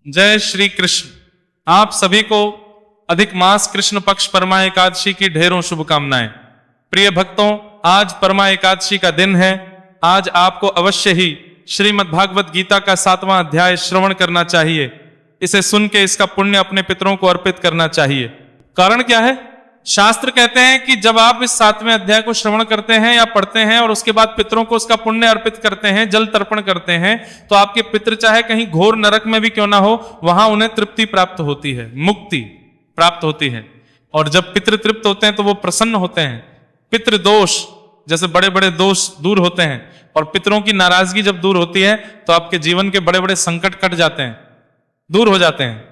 जय श्री कृष्ण। आप सभी को अधिक मास कृष्ण पक्ष परमा एकादशी की ढेरों शुभकामनाएं। प्रिय भक्तों, आज परमा एकादशी का दिन है। आज आपको अवश्य ही श्रीमद् भागवत गीता का 7वां अध्याय श्रवण करना चाहिए। इसे सुन के इसका पुण्य अपने पितरों को अर्पित करना चाहिए। कारण क्या है? शास्त्र कहते हैं कि जब आप इस 7वें अध्याय को श्रवण करते हैं या पढ़ते हैं और उसके बाद पितरों को उसका पुण्य अर्पित करते हैं, जल तर्पण करते हैं, तो आपके पितृ चाहे कहीं घोर नरक में भी क्यों ना हो, वहां उन्हें तृप्ति प्राप्त होती है, मुक्ति प्राप्त होती है। और जब पितृ तृप्त होते हैं तो वो प्रसन्न होते हैं। पितृ दोष, जैसे बड़े बड़े दोष दूर होते हैं, और पितरों की नाराजगी जब दूर होती है तो आपके जीवन के बड़े बड़े संकट कट जाते हैं, दूर हो जाते हैं।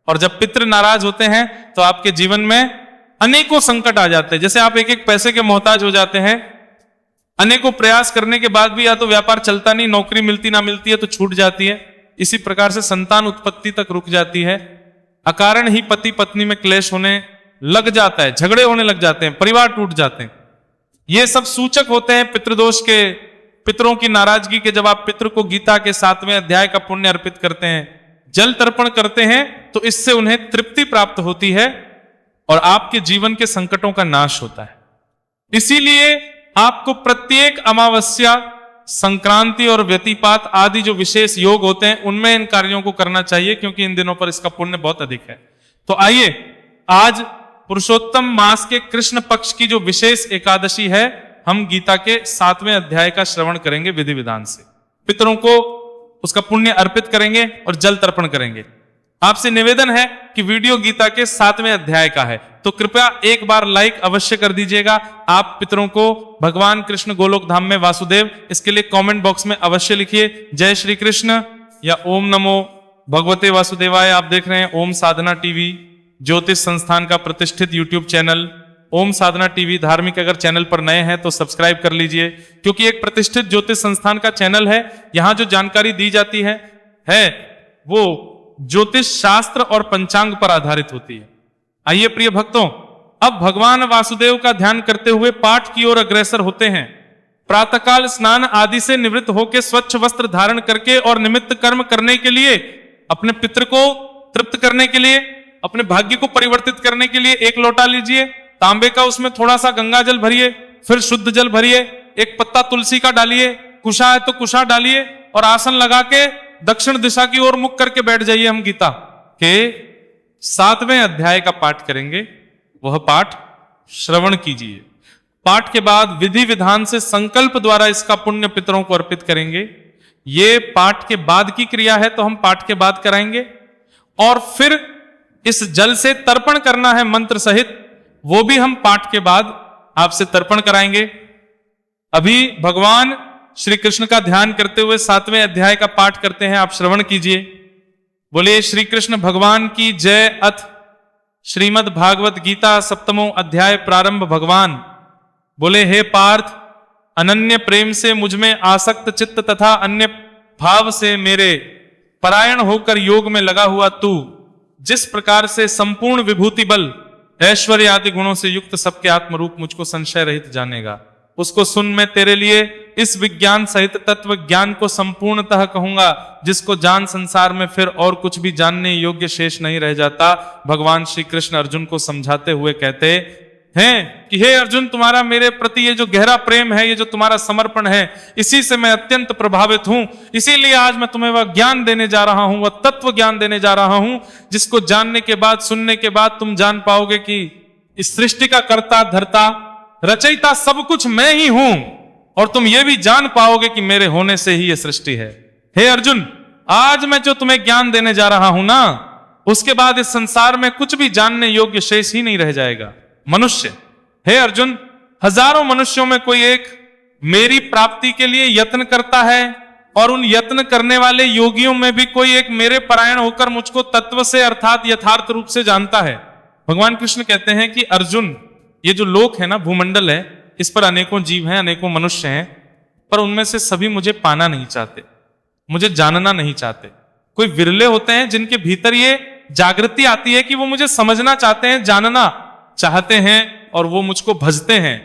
और जब पितृ नाराज होते हैं तो आपके जीवन में अनेकों संकट आ जाते हैं। जैसे आप एक एक पैसे के मोहताज हो जाते हैं, अनेकों प्रयास करने के बाद भी या तो व्यापार चलता नहीं, नौकरी मिलती ना मिलती है तो छूट जाती है। इसी प्रकार से संतान उत्पत्ति तक रुक जाती है। अकारण ही पति पत्नी में क्लेश होने लग जाता है, झगड़े होने लग जाते हैं, परिवार टूट जाते हैं। ये सब सूचक होते हैं पितृदोष के, पितरों की नाराजगी के। जब आप पितृ को गीता के 7वें अध्याय का पुण्य अर्पित करते हैं, जल तर्पण करते हैं, तो इससे उन्हें तृप्ति प्राप्त होती है और आपके जीवन के संकटों का नाश होता है। इसीलिए आपको प्रत्येक अमावस्या, संक्रांति और व्यतिपात आदि जो विशेष योग होते हैं उनमें इन कार्यों को करना चाहिए, क्योंकि इन दिनों पर इसका पुण्य बहुत अधिक है। तो आइए, आज पुरुषोत्तम मास के कृष्ण पक्ष की जो विशेष एकादशी है, हम गीता के 7वें अध्याय का श्रवण करेंगे विधि विधान से। पितरों को उसका पुण्य अर्पित करेंगे और जल तर्पण करेंगे। आपसे निवेदन है कि वीडियो गीता के 7वें अध्याय का है, तो कृपया एक बार लाइक अवश्य कर दीजिएगा। आप पितरों को भगवान कृष्ण गोलोक धाम में वासुदेव, इसके लिए कमेंट बॉक्स में अवश्य लिखिए जय श्री कृष्ण या ओम नमो भगवते वासुदेवाय। आप देख रहे हैं ओम साधना टीवी, ज्योतिष संस्थान का प्रतिष्ठित यूट्यूब चैनल ओम साधना टीवी। धार्मिक अगर चैनल पर नए हैं तो सब्सक्राइब कर लीजिए, क्योंकि एक प्रतिष्ठित ज्योतिष संस्थान का चैनल है। यहां जो जानकारी दी जाती है वो ज्योतिष शास्त्र और पंचांग पर आधारित होती है। आइए प्रिय भक्तों, अब भगवान वासुदेव का ध्यान करते हुए पाठ की ओर अग्रसर होते हैं। प्रातःकाल स्नान आदि से निवृत्त होकर स्वच्छ वस्त्र धारण करके और निमित्त कर्म करने के लिए, अपने पितृ को तृप्त करने के लिए, अपने भाग्य को परिवर्तित करने के लिए एक लोटा लीजिए तांबे का, उसमें थोड़ा सा गंगा जल भरिए, फिर शुद्ध जल भरिए, एक पत्ता तुलसी का डालिए, कुशा है तो कुशा डालिए, और आसन लगा के दक्षिण दिशा की ओर मुख करके बैठ जाइए। हम गीता के 7वें अध्याय का पाठ करेंगे, वह पाठ श्रवण कीजिए। पाठ के बाद विधि विधान से संकल्प द्वारा इसका पुण्य पितरों को अर्पित करेंगे। ये पाठ के बाद की क्रिया है, तो हम पाठ के बाद कराएंगे। और फिर इस जल से तर्पण करना है मंत्र सहित, वो भी हम पाठ के बाद आपसे तर्पण कराएंगे। अभी भगवान श्री कृष्ण का ध्यान करते हुए 7वें अध्याय का पाठ करते हैं, आप श्रवण कीजिए। बोले श्री कृष्ण भगवान की जय। अथ श्रीमद् भागवत गीता 7वां अध्याय प्रारंभ। भगवान बोले, हे पार्थ, अनन्य प्रेम से मुझमें आसक्त चित्त तथा अन्य भाव से मेरे परायण होकर योग में लगा हुआ तू, जिस प्रकार से संपूर्ण विभूति बल ऐश्वर्य आदि गुणों से युक्त सबके आत्मरूप मुझको संशय रहित जानेगा, उसको सुन मैं तेरे लिए इस विज्ञान सहित तत्व ज्ञान को संपूर्णतः कहूंगा, जिसको जान संसार में फिर और कुछ भी जानने योग्य शेष नहीं रह जाता। भगवान श्री कृष्ण अर्जुन को समझाते हुए कहते हैं कि हे अर्जुन, तुम्हारा मेरे प्रति ये जो गहरा प्रेम है, ये जो तुम्हारा समर्पण है, इसी से मैं अत्यंत प्रभावित हूं। इसीलिए आज मैं तुम्हें वह ज्ञान देने जा रहा हूं, वह तत्व ज्ञान देने जा रहा हूं, जिसको जानने के बाद, सुनने के बाद तुम जान पाओगे कि इस सृष्टि का कर्ता धर्ता रचयिता सब कुछ मैं ही हूं, और तुम ये भी जान पाओगे कि मेरे होने से ही यह सृष्टि है। हे अर्जुन, आज मैं जो तुम्हें ज्ञान देने जा रहा हूं ना, उसके बाद इस संसार में कुछ भी जानने योग्य शेष ही नहीं रह जाएगा। मनुष्य, हे अर्जुन, हजारों मनुष्यों में कोई एक मेरी प्राप्ति के लिए यत्न करता है, और उन यत्न करने वाले योगियों में भी कोई एक मेरे परायण होकर मुझको तत्व से अर्थात यथार्थ रूप से जानता है। भगवान कृष्ण कहते हैं कि अर्जुन, ये जो लोक है ना, भूमंडल है, इस पर अनेकों जीव हैं, अनेकों मनुष्य हैं, पर उनमें से सभी मुझे पाना नहीं चाहते, मुझे जानना नहीं चाहते। कोई विरले होते हैं जिनके भीतर ये जागृति आती है कि वो मुझे समझना चाहते हैं, जानना चाहते हैं, और वो मुझको भजते हैं।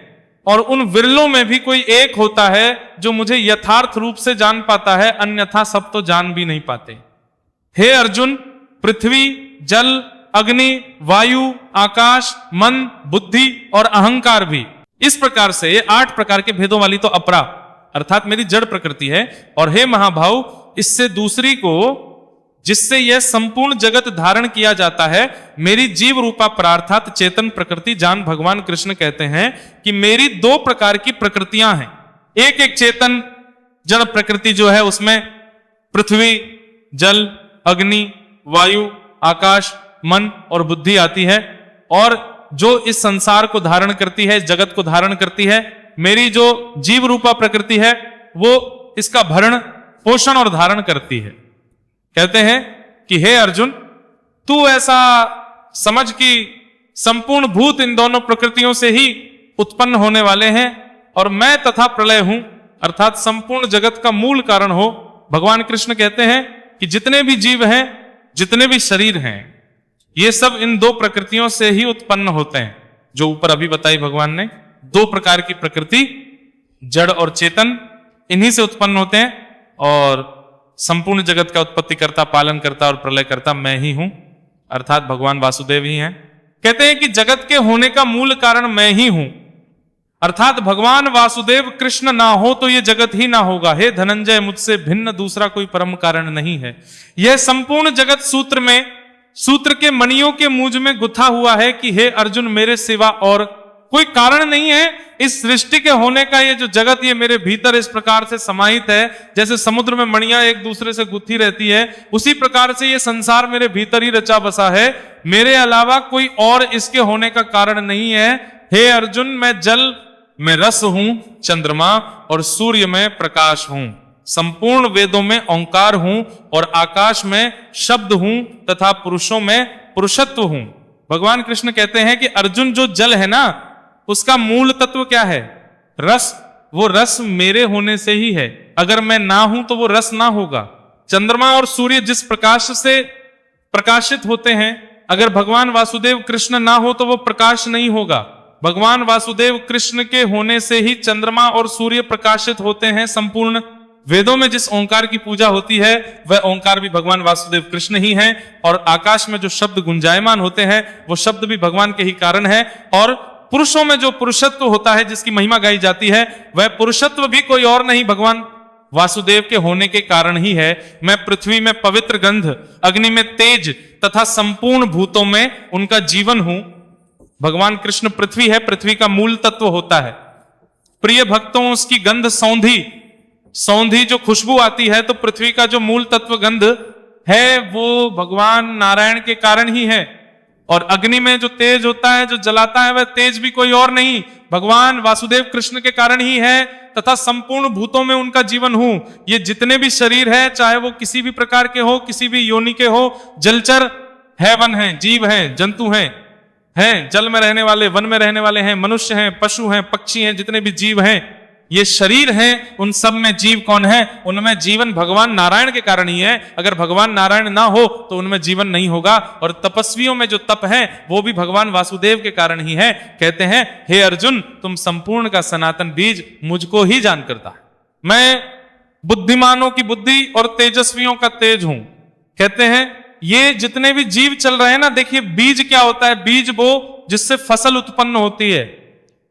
और उन विरलों में भी कोई एक होता है जो मुझे यथार्थ रूप से जान पाता है, अन्यथा सब तो जान भी नहीं पाते। हे अर्जुन, पृथ्वी, जल, अग्नि, वायु, आकाश, मन, बुद्धि और अहंकार भी। इस प्रकार से 8 प्रकार के भेदों वाली तो अपरा अर्थात मेरी जड़ प्रकृति है। और हे महाभाव, इससे दूसरी को जिससे यह संपूर्ण जगत धारण किया जाता है, मेरी जीव रूपा परार्थात चेतन प्रकृति जान भगवान कृष्ण कहते हैं कि मेरी 2 प्रकार की प्रकृतियां हैं। एक एक चेतन जड़ प्रकृति जो है उसमें पृथ्वी, जल, अग्नि, वायु, आकाश, मन और बुद्धि आती है। और जो इस संसार को धारण करती है, इस जगत को धारण करती है, मेरी जो जीव रूपा प्रकृति है वो इसका भरण, पोषण और धारण करती है। कहते हैं कि हे अर्जुन, तू ऐसा समझ कि संपूर्ण भूत इन दोनों प्रकृतियों से ही उत्पन्न होने वाले हैं और मैं तथा प्रलय हूं, अर्थात संपूर्ण जगत का मूल कारण हो। भगवान कृष्ण कहते हैं कि जितने भी जीव हैं, जितने भी शरीर हैं, ये सब इन 2 प्रकृतियों से ही उत्पन्न होते हैं। जो ऊपर अभी बताई भगवान ने, 2 प्रकार की प्रकृति, जड़ और चेतन, इन्हीं से उत्पन्न होते हैं। और संपूर्ण जगत का उत्पत्ति करता, पालन करता और प्रलय करता मैं ही हूं, अर्थात भगवान वासुदेव ही हैं। कहते हैं कि जगत के होने का मूल कारण मैं ही हूं, अर्थात भगवान वासुदेव कृष्ण ना हो तो यह जगत ही ना होगा। हे धनंजय, मुझसे भिन्न दूसरा कोई परम कारण नहीं है। यह संपूर्ण जगत सूत्र के मणियों के मूंज में गुथा हुआ है कि हे अर्जुन, मेरे सिवा और कोई कारण नहीं है। इस सृष्टि के होने का ये जो जगत, ये मेरे भीतर इस प्रकार से समाहित है, जैसे समुद्र में मणियां एक दूसरे से गुथी रहती है, उसी प्रकार से ये संसार मेरे भीतर ही रचा बसा है। मेरे अलावा कोई और इसके होने का कारण नहीं है। हे अर्जुन, मैं जल में रस हूं, चंद्रमा और सूर्य में प्रकाश हूं, संपूर्ण वेदों में ओंकार हूं और आकाश में शब्द हूं तथा पुरुषों में पुरुषत्व हूं। भगवान कृष्ण कहते हैं कि अर्जुन, जो जल है ना, उसका मूल तत्व क्या है? रस। वो रस मेरे होने से ही है, अगर मैं ना हूं तो वो रस ना होगा। चंद्रमा और सूर्य जिस प्रकाश से प्रकाशित होते हैं, अगर भगवान वासुदेव कृष्ण ना हो तो वो प्रकाश नहीं होगा। भगवान वासुदेव कृष्ण के होने से ही चंद्रमा और सूर्य प्रकाशित होते हैं। संपूर्ण वेदों में जिस ओंकार की पूजा होती है, वह ओंकार भी भगवान वासुदेव कृष्ण ही हैं। और आकाश में जो शब्द गुंजायमान होते हैं, वो शब्द भी भगवान के ही कारण है। और पुरुषों में जो पुरुषत्व होता है, जिसकी महिमा गाई जाती है, वह पुरुषत्व भी कोई और नहीं, भगवान वासुदेव के होने के कारण ही है। मैं पृथ्वी में पवित्र गंध, अग्नि में तेज तथा संपूर्ण भूतों में उनका जीवन हूं। भगवान कृष्ण पृथ्वी है, पृथ्वी का मूल तत्व होता है। प्रिय भक्तों, उसकी गंध सौंधी जो खुशबू आती है, तो पृथ्वी का जो मूल तत्व गंध है वो भगवान नारायण के कारण ही है। और अग्नि में जो तेज होता है, जो जलाता है, वह तेज भी कोई और नहीं, भगवान वासुदेव कृष्ण के कारण ही है। तथा संपूर्ण भूतों में उनका जीवन हूं। ये जितने भी शरीर है, चाहे वो किसी भी प्रकार के हो, किसी भी योनि के हो, जलचर है, वन है, जीव है, जंतु हैं, जल में रहने वाले, वन में रहने वाले हैं, मनुष्य हैं, पशु हैं, पक्षी हैं, जितने भी जीव हैं, ये शरीर हैं, उन सब में जीव कौन है? उनमें जीवन भगवान नारायण के कारण ही है। अगर भगवान नारायण ना हो तो उनमें जीवन नहीं होगा। और तपस्वियों में जो तप है, वो भी भगवान वासुदेव के कारण ही है। कहते हैं, हे अर्जुन, तुम संपूर्ण का सनातन बीज मुझको ही जान करता है। मैं बुद्धिमानों की बुद्धि और तेजस्वियों का तेज हूं। कहते हैं, ये जितने भी जीव चल रहे हैं ना, देखिए बीज क्या होता है? बीज वो जिससे फसल उत्पन्न होती है।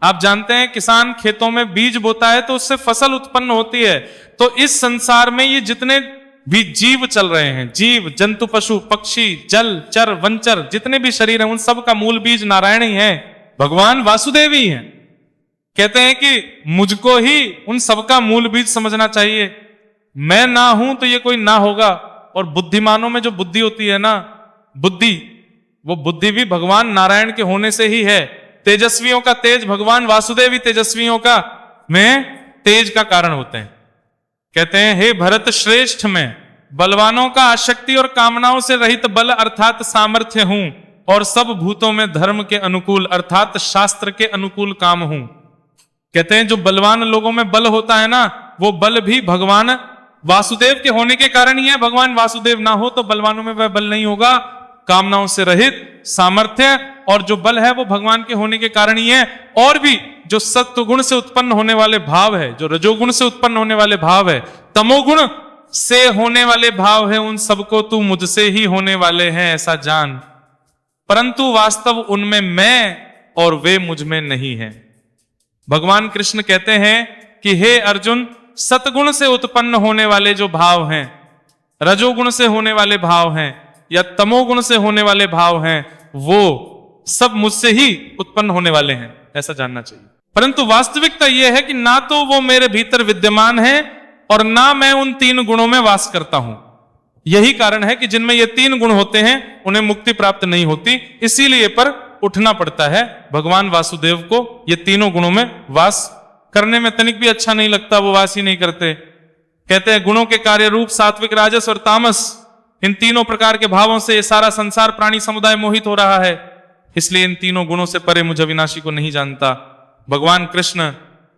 आप जानते हैं, किसान खेतों में बीज बोता है तो उससे फसल उत्पन्न होती है। तो इस संसार में ये जितने भी जीव चल रहे हैं, जीव, जंतु, पशु, पक्षी, जल, चर, वनचर, जितने भी शरीर हैं, उन सब का मूल बीज नारायण ही है, भगवान वासुदेव ही है। कहते हैं कि मुझको ही उन सबका मूल बीज समझना चाहिए। मैं ना हूं तो ये कोई ना होगा। और बुद्धिमानों में जो बुद्धि होती है ना, बुद्धि, वो बुद्धि भी भगवान नारायण के होने से ही है। तेजस्वियों का तेज भगवान वासुदेव ही तेजस्वियों का में तेज का कारण होते हैं। कहते हैं, हे भरत श्रेष्ठ, में बलवानों का आसक्ति और कामनाओं से रहित बल अर्थात सामर्थ्य हूं, और सब भूतों में धर्म के अनुकूल अर्थात शास्त्र के अनुकूल काम हूं। कहते हैं, जो बलवान लोगों में बल होता है ना, वो बल भी भगवान वासुदेव के होने के कारण ही है। भगवान वासुदेव ना हो तो बलवानों में वह बल नहीं होगा। कामनाओं से रहित सामर्थ्य और जो बल है, वो भगवान के होने के कारण ही है। और भी जो सत्व गुण से उत्पन्न होने वाले भाव है, जो रजोगुण से उत्पन्न होने वाले भाव है, तमोगुण से होने वाले भाव है उन सबको तू मुझसे ही होने वाले हैं ऐसा जान, परंतु वास्तव उनमें मैं और वे मुझ में नहीं है। भगवान कृष्ण कहते हैं कि हे अर्जुन, सतगुण से उत्पन्न होने वाले जो भाव हैं, रजोगुण से होने वाले भाव हैं या तमोगुण से होने वाले भाव हैं, वो सब मुझसे ही उत्पन्न होने वाले हैं ऐसा जानना चाहिए। परंतु वास्तविकता यह है कि ना तो वो मेरे भीतर विद्यमान है और ना मैं उन तीन गुणों में वास करता हूं। यही कारण है कि जिनमें ये तीन गुण होते हैं उन्हें मुक्ति प्राप्त नहीं होती, इसीलिए पर उठना पड़ता है भगवान वासुदेव को। ये तीनों गुणों में वास करने में तनिक भी अच्छा नहीं लगता, वो वास ही नहीं करते। कहते हैं गुणों के कार्य रूप सात्विक, राजस और तामस, इन तीनों प्रकार के भावों से ये सारा संसार प्राणी समुदाय मोहित हो रहा है, इसलिए इन तीनों गुणों से परे मुझ अविनाशी को नहीं जानता। भगवान कृष्ण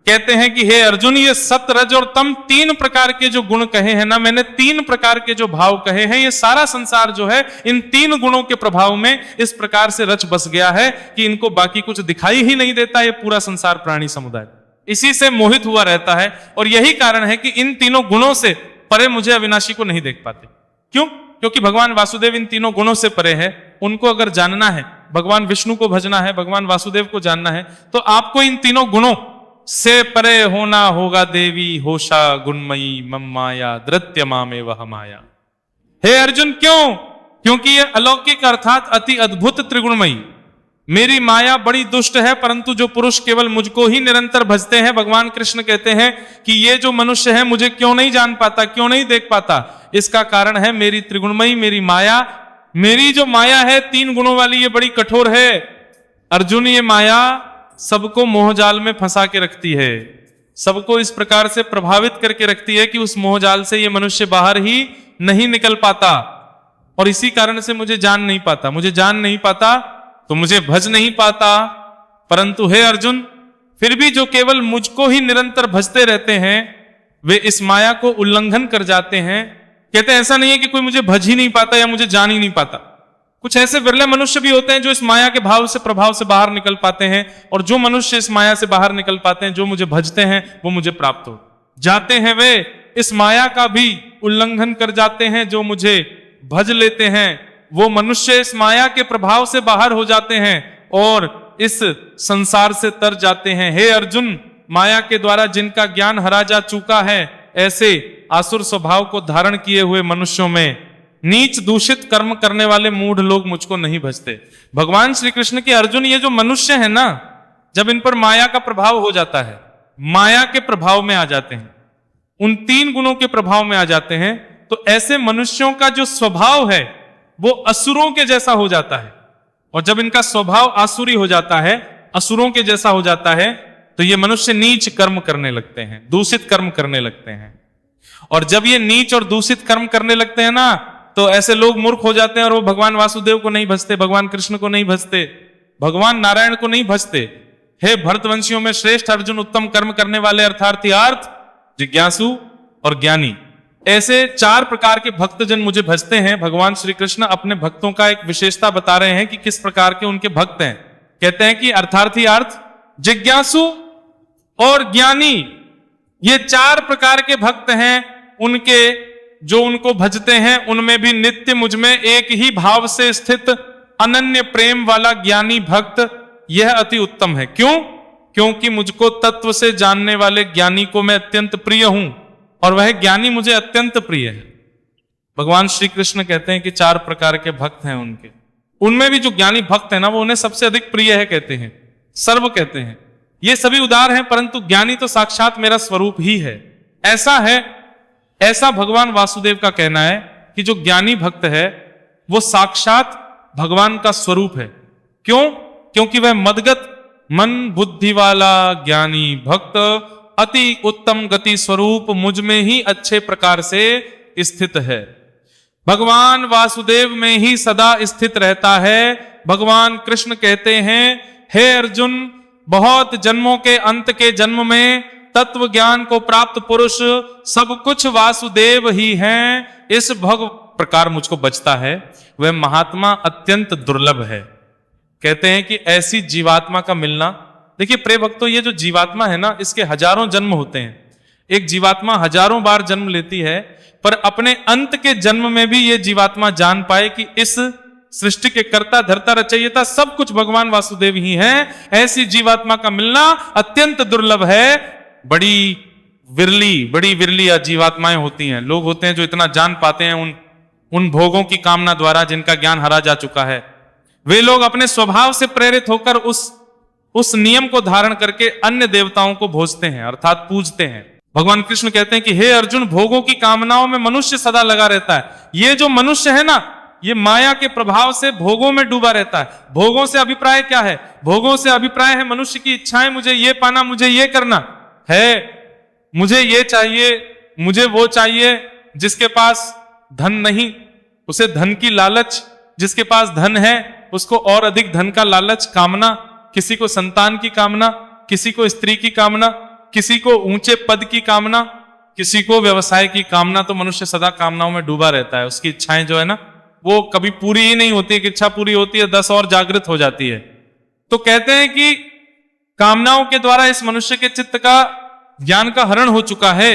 कहते हैं कि हे अर्जुन, ये सत, रज और तम तीन प्रकार के जो गुण कहे हैं ना, मैंने तीन प्रकार के जो भाव कहे हैं, ये सारा संसार जो है इन तीन गुणों के प्रभाव में इस प्रकार से रच बस गया है कि इनको बाकी कुछ दिखाई ही नहीं देता। ये पूरा संसार प्राणी समुदाय इसी से मोहित हुआ रहता है, और यही कारण है कि इन तीनों गुणों से परे मुझे अविनाशी को नहीं देख पाते। क्यों? क्योंकि भगवान वासुदेव इन तीनों गुणों से परे है। उनको अगर जानना है, भगवान विष्णु को भजना है, भगवान वासुदेव को जानना है, तो आपको इन तीनों गुणों से परे होना होगा। देवी होशा गुणमयी मम माया धृत्य मामे वह माया। हे अर्जुन, क्यों? क्योंकि ये अलौकिक अर्थात अति अद्भुत त्रिगुणमयी मेरी माया बड़ी दुष्ट है, परंतु जो पुरुष केवल मुझको ही निरंतर भजते हैं, भगवान कृष्ण कहते हैं कि ये जो मनुष्य है मुझे क्यों नहीं जान पाता, क्यों नहीं देख पाता? इसका कारण है मेरी त्रिगुणमयी मेरी माया। मेरी जो माया है तीन गुणों वाली, ये बड़ी कठोर है। अर्जुन, ये माया सबको मोहजाल में फंसा के रखती है, सबको इस प्रकार से प्रभावित करके रखती है कि उस मोहजाल से ये मनुष्य बाहर ही नहीं निकल पाता, और इसी कारण से मुझे जान नहीं पाता। मुझे जान नहीं पाता तो मुझे भज नहीं पाता। परंतु हे अर्जुन, फिर भी जो केवल मुझको ही निरंतर भजते रहते हैं, वे इस माया को उल्लंघन कर जाते हैं। कहते हैं ऐसा नहीं है कि कोई मुझे भज ही नहीं पाता या मुझे जान ही नहीं पाता। कुछ ऐसे विरले मनुष्य भी होते हैं जो इस माया के भाव से प्रभाव से बाहर निकल पाते हैं, और जो मनुष्य इस माया से बाहर निकल पाते हैं, जो मुझे भजते हैं, वो मुझे प्राप्त हो जाते हैं। वे इस माया का भी उल्लंघन कर जाते हैं। जो मुझे भज लेते हैं वो मनुष्य इस माया के प्रभाव से बाहर हो जाते हैं और इस संसार से तर जाते हैं। हे अर्जुन, माया के द्वारा जिनका ज्ञान हरा जा चुका है, ऐसे आसुर स्वभाव को धारण किए हुए मनुष्यों में नीच दूषित कर्म करने वाले मूढ़ लोग मुझको नहीं भजते। भगवान श्री कृष्ण के अर्जुन, ये जो मनुष्य है ना, जब इन पर माया का प्रभाव हो जाता है, माया के प्रभाव में आ जाते हैं, उन तीन गुणों के प्रभाव में आ जाते हैं, तो ऐसे मनुष्यों का जो स्वभाव है वो असुरों के जैसा हो जाता है। और जब इनका स्वभाव आसुरी हो जाता है, असुरों के जैसा हो जाता है, तो ये मनुष्य नीच कर्म करने लगते हैं, दूषित कर्म करने लगते हैं। और जब ये नीच और दूषित कर्म करने लगते हैं ना, तो ऐसे लोग मूर्ख हो जाते हैं और वो भगवान वासुदेव को नहीं भजते, भगवान कृष्ण को नहीं भजते, भगवान नारायण को नहीं भजते। हे भरतवंशियों में श्रेष्ठ अर्जुन, उत्तम कर्म करने वाले अर्थार्थी, अर्थ, जिज्ञासु और ज्ञानी, ऐसे चार प्रकार के भक्तजन मुझे भजते हैं। भगवान श्री कृष्ण अपने भक्तों का एक विशेषता बता रहे हैं कि किस प्रकार के उनके भक्त हैं। कहते हैं कि अर्थार्थी, अर्थ, जिज्ञासु और ज्ञानी, ये चार प्रकार के भक्त हैं। उनके जो उनको भजते हैं उनमें भी नित्य मुझ में एक ही भाव से स्थित अनन्य प्रेम वाला ज्ञानी भक्त, यह अति उत्तम है। क्यों? क्योंकि मुझको तत्व से जानने वाले ज्ञानी को मैं अत्यंत प्रिय हूं, और वह ज्ञानी मुझे अत्यंत प्रिय है। भगवान श्री कृष्ण कहते हैं कि चार प्रकार के भक्त हैं उनके, उनमें भी जो ज्ञानी भक्त है ना, वो उन्हें सबसे अधिक प्रिय है, कहते हैं, सर्व कहते हैं। ये सभी उदार हैं, परंतु ज्ञानी तो साक्षात मेरा स्वरूप ही है। ऐसा है, ऐसा भगवान वासुदेव का कहना है कि जो ज्ञानी भक्त है वो साक्षात भगवान का स्वरूप है। क्यों? क्योंकि वह मदगत मन बुद्धि वाला ज्ञानी भक्त अति उत्तम गति स्वरूप मुझ में ही अच्छे प्रकार से स्थित है, भगवान वासुदेव में ही सदा स्थित रहता है। भगवान कृष्ण कहते हैं, हे अर्जुन, बहुत जन्मों के अंत के जन्म में तत्व ज्ञान को प्राप्त पुरुष सब कुछ वासुदेव ही हैं। इस भग प्रकार मुझको बचता है, वह महात्मा अत्यंत दुर्लभ है। कहते हैं कि ऐसी जीवात्मा का मिलना, देखिए प्रिय भक्तों, ये जो जीवात्मा है ना, इसके हजारों जन्म होते हैं। एक जीवात्मा हजारों बार जन्म लेती है, पर अपने अंत के जन्म में भी ये जीवात्मा जान पाए कि इस सृष्टि के कर्ता धर्ता रचयिता सब कुछ भगवान वासुदेव ही हैं। ऐसी जीवात्मा का मिलना अत्यंत दुर्लभ है। बड़ी विरली जीवात्माएं होती हैं, लोग होते हैं जो इतना जान पाते हैं उन भोगों की कामना द्वारा जिनका ज्ञान हरा जा चुका है। वे लोग अपने स्वभाव से प्रेरित होकर उस नियम को धारण करके अन्य देवताओं को भोजते हैं अर्थात पूजते हैं। भगवान कृष्ण कहते हैं कि हे अर्जुन, भोगों की कामनाओं में मनुष्य सदा लगा रहता है। ये जो मनुष्य है ना, ये माया के प्रभाव से भोगों में डूबा रहता है। भोगों से अभिप्राय क्या है? भोगों से अभिप्राय है मनुष्य की इच्छाएं, मुझे ये पाना, मुझे ये करना है, मुझे ये चाहिए, मुझे वो चाहिए। जिसके पास धन नहीं उसे धन की लालच, जिसके पास धन है उसको और अधिक धन का लालच, कामना, किसी को संतान की कामना, किसी को स्त्री की कामना, किसी को ऊंचे पद की कामना, किसी को व्यवसाय की कामना। तो मनुष्य सदा कामनाओं में डूबा रहता है। उसकी इच्छाएं जो है ना वो कभी पूरी ही नहीं होती। एक इच्छा पूरी होती है 10 और जागृत हो जाती है। तो कहते हैं कि कामनाओं के द्वारा इस मनुष्य के चित्त का ज्ञान का हरण हो चुका है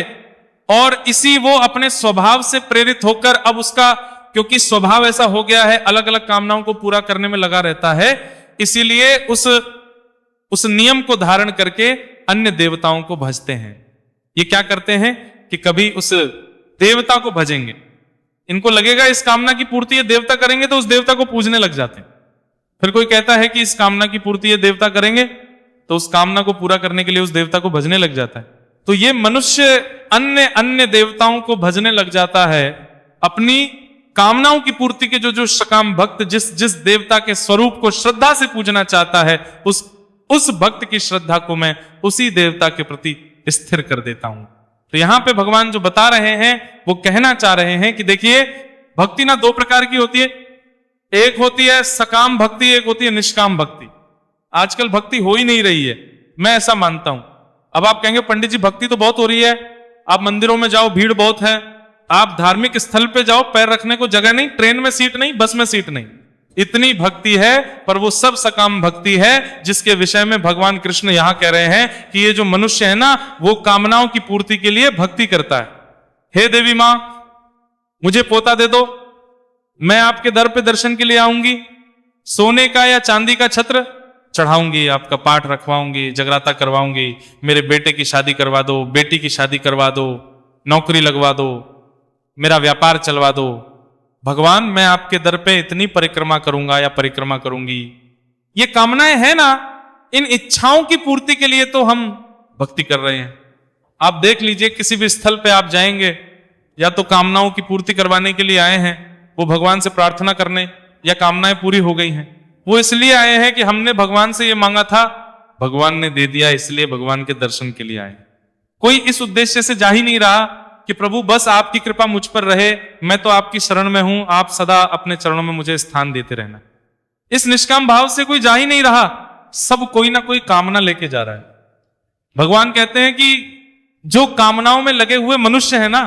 और इसी वो अपने स्वभाव से प्रेरित होकर अब उसका, क्योंकि स्वभाव ऐसा हो गया है, अलग अलग कामनाओं को पूरा करने में लगा रहता है, इसीलिए उस नियम को धारण करके अन्य देवताओं को भजते हैं। ये क्या करते हैं कि कभी उस देवता को भजेंगे, इनको लगेगा इस कामना की पूर्ति ये देवता करेंगे, तो उस देवता को पूजने लग जाते हैं। फिर कोई कहता है कि इस कामना की पूर्ति ये देवता करेंगे, तो उस कामना को पूरा करने के लिए उस देवता को भजने लग जाता है। तो ये मनुष्य अन्य देवताओं को भजने लग जाता है। अपनी कामनाओं की पूर्ति के जो सकाम भक्त जिस देवता के स्वरूप को श्रद्धा से पूजना चाहता है, उस भक्त की श्रद्धा को मैं उसी देवता के प्रति स्थिर कर देता हूं। तो यहां पे भगवान जो बता रहे हैं वो कहना चाह रहे हैं कि देखिए, भक्ति ना 2 प्रकार की होती है। एक होती है सकाम भक्ति, एक होती है निष्काम भक्ति। आजकल भक्ति हो ही नहीं रही है, मैं ऐसा मानता हूं। अब आप कहेंगे पंडित जी भक्ति तो बहुत हो रही है, आप मंदिरों में जाओ भीड़ बहुत है, आप धार्मिक स्थल पे जाओ पैर रखने को जगह नहीं, ट्रेन में सीट नहीं, बस में सीट नहीं, इतनी भक्ति है। पर वो सब सकाम भक्ति है जिसके विषय में भगवान कृष्ण यहां कह रहे हैं कि ये जो मनुष्य है ना वो कामनाओं की पूर्ति के लिए भक्ति करता है। हे देवी मां, मुझे पोता दे दो, मैं आपके दर पे दर्शन के लिए आऊंगी, सोने का या चांदी का छत्र चढ़ाऊंगी, आपका पाठ रखवाऊंगी, जगराता करवाऊंगी, मेरे बेटे की शादी करवा दो, बेटी की शादी करवा दो, नौकरी लगवा दो, मेरा व्यापार चलवा दो। भगवान मैं आपके दर पे इतनी परिक्रमा करूंगा या परिक्रमा करूंगी। ये कामनाएं हैं ना, इन इच्छाओं की पूर्ति के लिए तो हम भक्ति कर रहे हैं। आप देख लीजिए, किसी भी स्थल पे आप जाएंगे या तो कामनाओं की पूर्ति करवाने के लिए आए हैं, वो भगवान से प्रार्थना करने, या कामनाएं पूरी हो गई हैं, वो इसलिए आए हैं कि हमने भगवान से ये मांगा था, भगवान ने दे दिया, इसलिए भगवान के दर्शन के लिए आए। कोई इस उद्देश्य से जा ही नहीं रहा कि प्रभु बस आपकी कृपा मुझ पर रहे, मैं तो आपकी शरण में हूं, आप सदा अपने चरणों में मुझे स्थान देते रहना। इस निष्काम भाव से कोई जा ही नहीं रहा, सब कोई ना कोई कामना लेके जा रहा है। भगवान कहते हैं कि जो कामनाओं में लगे हुए मनुष्य है ना,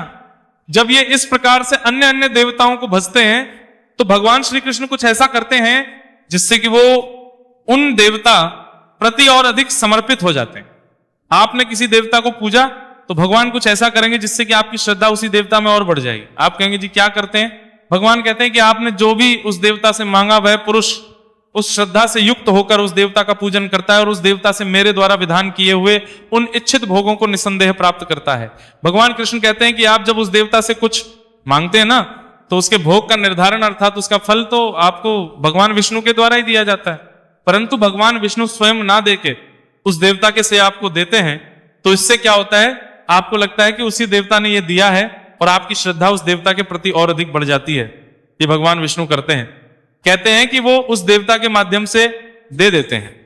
जब ये इस प्रकार से अन्य देवताओं को भजते हैं तो भगवान श्री कृष्ण कुछ ऐसा करते हैं जिससे कि वो उन देवता प्रति और अधिक समर्पित हो जाते हैं। आपने किसी देवता को पूजा तो भगवान कुछ ऐसा करेंगे जिससे कि आपकी श्रद्धा उसी देवता में और बढ़ जाएगी। आप कहेंगे जी क्या करते हैं? भगवान कहते हैं कि आपने जो भी उस देवता से मांगा वह पुरुष उस श्रद्धा से युक्त होकर उस देवता का पूजन करता है और उस देवता से मेरे द्वारा विधान किए हुए उन इच्छित भोगों को निसंदेह प्राप्त करता है। भगवान कृष्ण कहते हैं कि आप जब उस देवता से कुछ मांगते हैं ना तो उसके भोग का निर्धारण अर्थात उसका फल तो आपको भगवान विष्णु के द्वारा ही दिया जाता है, परंतु भगवान विष्णु स्वयं ना देके उस देवता के से आपको देते हैं। तो इससे क्या होता है, आपको लगता है कि उसी देवता ने यह दिया है और आपकी श्रद्धा उस देवता के प्रति और अधिक बढ़ जाती है। ये भगवान विष्णु करते हैं, कहते हैं कि वो उस देवता के माध्यम से दे देते हैं,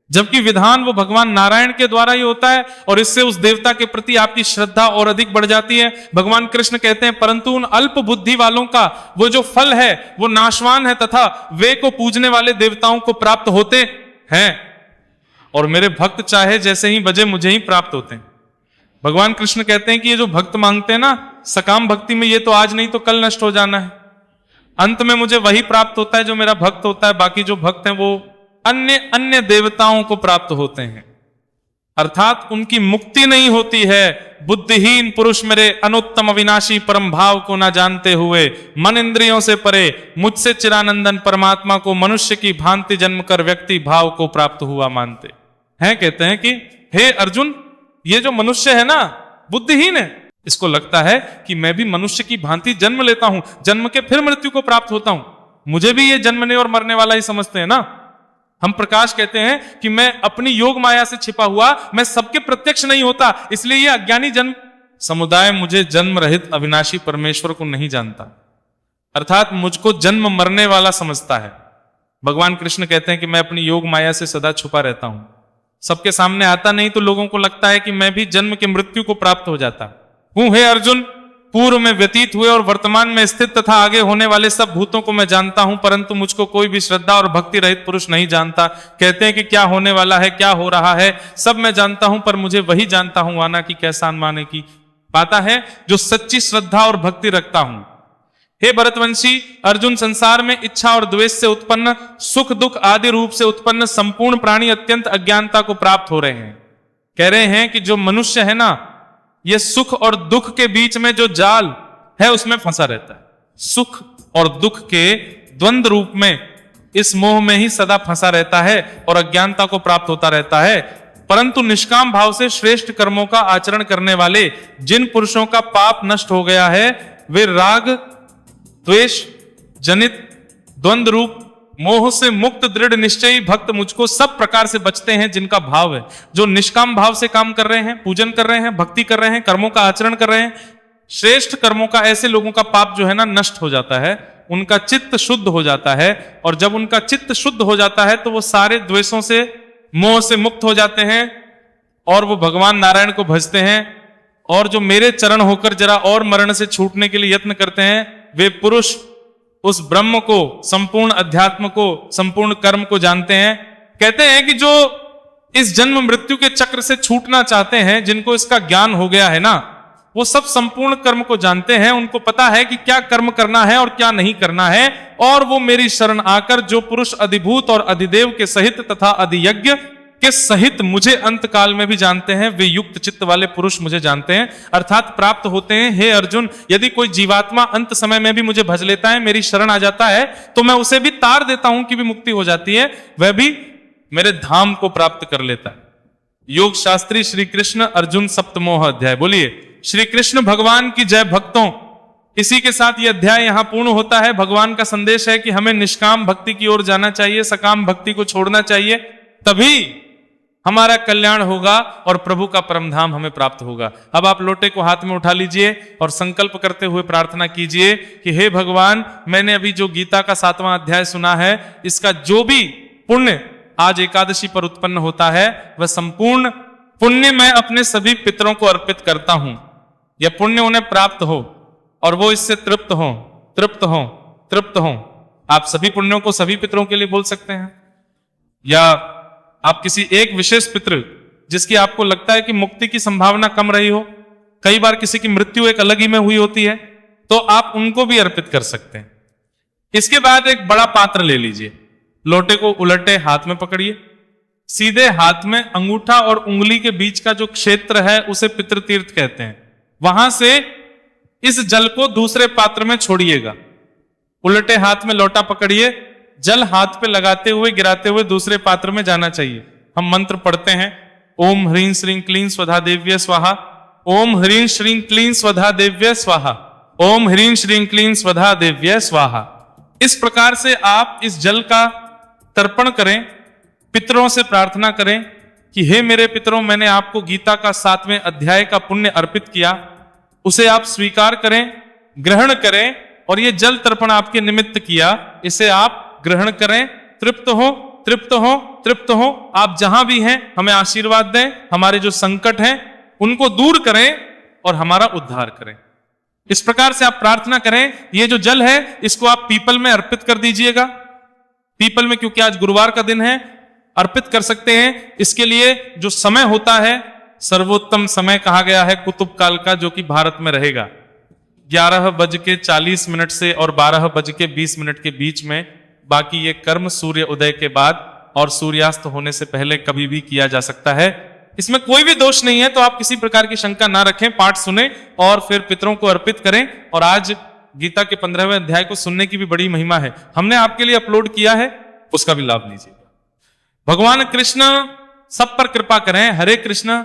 जबकि विधान वो भगवान नारायण के द्वारा ही होता है और इससे उस देवता के प्रति आपकी श्रद्धा और अधिक बढ़ जाती है। भगवान कृष्ण कहते हैं परंतु उन अल्प बुद्धि वालों का वो जो फल है वो नाशवान है तथा वे को पूजने वाले देवताओं को प्राप्त होते हैं और मेरे भक्त चाहे जैसे ही बजे मुझे ही प्राप्त होते हैं। भगवान कृष्ण कहते हैं कि ये जो भक्त मांगते हैं ना सकाम भक्ति में, ये तो आज नहीं तो कल नष्ट हो जाना है, अंत में मुझे वही प्राप्त होता है जो मेरा भक्त होता है। बाकी जो भक्त हैं वो अन्य देवताओं को प्राप्त होते हैं। अर्थात उनकी मुक्ति नहीं होती है। बुद्धिहीन पुरुष मेरे अनुत्तम अविनाशी परम भाव को ना जानते हुए मन इंद्रियों से परे मुझसे चिरानंदन परमात्मा को मनुष्य की भांति जन्म कर व्यक्ति भाव को प्राप्त हुआ मानते हैं। कहते हैं कि हे अर्जुन, ये जो मनुष्य है ना बुद्धिहीन है, इसको लगता है कि मैं भी मनुष्य की भांति जन्म लेता हूं, जन्म के फिर मृत्यु को प्राप्त होता हूं, मुझे भी ये जन्मने और मरने वाला ही समझते हैं ना। हम प्रकाश कहते हैं कि मैं अपनी योग माया से छिपा हुआ, मैं सबके प्रत्यक्ष नहीं होता, इसलिए ये अज्ञानी जन्म समुदाय मुझे जन्म रहित अविनाशी परमेश्वर को नहीं जानता, अर्थात मुझको जन्म मरने वाला समझता है। भगवान कृष्ण कहते हैं कि मैं अपनी योग माया से सदा छुपा रहता हूं, सबके सामने आता नहीं, तो लोगों को लगता है कि मैं भी जन्म के मृत्यु को प्राप्त हो जाता हूं। हे अर्जुन, पूर्व में व्यतीत हुए और वर्तमान में स्थित तथा आगे होने वाले सब भूतों को मैं जानता हूं, परंतु मुझको कोई भी श्रद्धा और भक्ति रहित पुरुष नहीं जानता। कहते हैं कि क्या होने वाला है, क्या हो रहा है, सब मैं जानता हूं, पर मुझे वही जानता हूं आना की कैसा अनमाने की पाता है जो सच्ची श्रद्धा और भक्ति रखता हूं। हे भरतवंशी अर्जुन, संसार में इच्छा और द्वेष से उत्पन्न, सुख दुख आदि रूप से उत्पन्न संपूर्ण प्राणी अत्यंत अज्ञानता को प्राप्त हो रहे हैं। कह रहे हैं कि जो मनुष्य है ना, ये सुख और दुख के बीच में जो जाल है उसमें फंसा रहता है, सुख और दुख के द्वंद्व रूप में, इस मोह में ही सदा फंसा रहता है और अज्ञानता को प्राप्त होता रहता है। परंतु निष्काम भाव से श्रेष्ठ कर्मों का आचरण करने वाले जिन पुरुषों का पाप नष्ट हो गया है, वे राग द्वेष जनित द्वंद्व रूप मोह से मुक्त दृढ़ निश्चयी भक्त मुझको सब प्रकार से बचते हैं, जिनका भाव है, जो निष्काम भाव से काम कर रहे हैं, पूजन कर रहे हैं, भक्ति कर रहे हैं, कर्मों का आचरण कर रहे हैं, श्रेष्ठ कर्मों का, ऐसे लोगों का पाप जो है ना नष्ट हो जाता है, उनका चित्त शुद्ध हो जाता है। और जब उनका चित्त शुद्ध हो जाता है तो वो सारे द्वेषों से, मोह से मुक्त हो जाते हैं और वो भगवान नारायण को भजते हैं। और जो मेरे चरण होकर जरा और मरण से छूटने के लिए यत्न करते हैं, वे पुरुष उस ब्रह्म को, संपूर्ण अध्यात्म को, संपूर्ण कर्म को जानते हैं। कहते हैं कि जो इस जन्म मृत्यु के चक्र से छूटना चाहते हैं, जिनको इसका ज्ञान हो गया है ना, वो सब संपूर्ण कर्म को जानते हैं, उनको पता है कि क्या कर्म करना है और क्या नहीं करना है। और वो मेरी शरण आकर जो पुरुष अधिभूत और अधिदेव के सहित तथा अधियज्ञ के सहित मुझे अंत काल में भी जानते हैं, वे युक्त चित्त वाले पुरुष मुझे जानते हैं, अर्थात प्राप्त होते हैं। हे अर्जुन, यदि कोई जीवात्मा अंत समय में भी मुझे भज लेता है, मेरी शरण आ जाता है, तो मैं उसे भी तार देता हूं कि भी मुक्ति हो जाती है, वह भी मेरे धाम को प्राप्त कर लेता है। योग शास्त्री श्री कृष्ण अर्जुन सप्तमोह अध्याय। बोलिए श्री कृष्ण भगवान की जय। भक्तों, इसी के साथ यह अध्याय यहां पूर्ण होता है। भगवान का संदेश है कि हमें निष्काम भक्ति की ओर जाना चाहिए, सकाम भक्ति को छोड़ना चाहिए, तभी हमारा कल्याण होगा और प्रभु का परम धाम हमें प्राप्त होगा। अब आप लोटे को हाथ में उठा लीजिए और संकल्प करते हुए प्रार्थना कीजिए कि हे भगवान, मैंने अभी जो गीता का 7वां अध्याय सुना है, इसका जो भी पुण्य आज एकादशी पर उत्पन्न होता है, वह संपूर्ण पुण्य मैं अपने सभी पितरों को अर्पित करता हूं। यह पुण्य उन्हें प्राप्त हो और वो इससे तृप्त हो, तृप्त हो, तृप्त हो। आप सभी पुण्यों को सभी पितरों के लिए बोल सकते हैं, या आप किसी एक विशेष पितृ जिसकी आपको लगता है कि मुक्ति की संभावना कम रही हो, कई बार किसी की मृत्यु एक अलग ही में हुई होती है, तो आप उनको भी अर्पित कर सकते हैं। इसके बाद एक बड़ा पात्र ले लीजिए, लोटे को उलटे हाथ में पकड़िए, सीधे हाथ में अंगूठा और उंगली के बीच का जो क्षेत्र है उसे पितृतीर्थ कहते हैं, वहां से इस जल को दूसरे पात्र में छोड़िएगा। उलटे हाथ में लोटा पकड़िए, जल हाथ पे लगाते हुए गिराते हुए दूसरे पात्र में जाना चाहिए। हम मंत्र पढ़ते हैं, ओम ह्रीं श्रीं क्लीं स्वधा देव्य स्वाहा, ओम ह्रीं श्रीं क्लीं स्वधा देव्य स्वाहा, ओम ह्रीं श्रीं क्लीं स्वधा देव्य स्वाहा। इस प्रकार से आप इस जल का तर्पण करें, पितरों से प्रार्थना करें कि हे मेरे पितरों, मैंने आपको गीता का 7वें अध्याय का पुण्य अर्पित किया, उसे आप स्वीकार करें, ग्रहण करें, और ये जल तर्पण आपके निमित्त किया, इसे आप ग्रहण करें। तृप्त हो, तृप्त हो, तृप्त हो। आप जहां भी हैं हमें आशीर्वाद दें, हमारे जो संकट हैं उनको दूर करें और हमारा उद्धार करें। इस प्रकार से आप प्रार्थना करें। ये जो जल है इसको आप पीपल में अर्पित कर दीजिएगा। पीपल में, क्योंकि आज गुरुवार का दिन है, अर्पित कर सकते हैं। इसके लिए जो समय होता है, सर्वोत्तम समय कहा गया है कुतुब काल का, जो कि भारत में रहेगा 11:40 से और 12:20 के बीच में। बाकी ये कर्म सूर्य उदय के बाद और सूर्यास्त होने से पहले कभी भी किया जा सकता है। इसमें कोई भी दोष नहीं है, तो आप किसी प्रकार की शंका ना रखें, पाठ सुने और फिर पितरों को अर्पित करें। और आज गीता के 15वें अध्याय को सुनने की भी बड़ी महिमा है, हमने आपके लिए अपलोड किया है, उसका भी लाभ लीजिएगा। भगवान कृष्ण सब पर कृपा करें। हरे कृष्ण।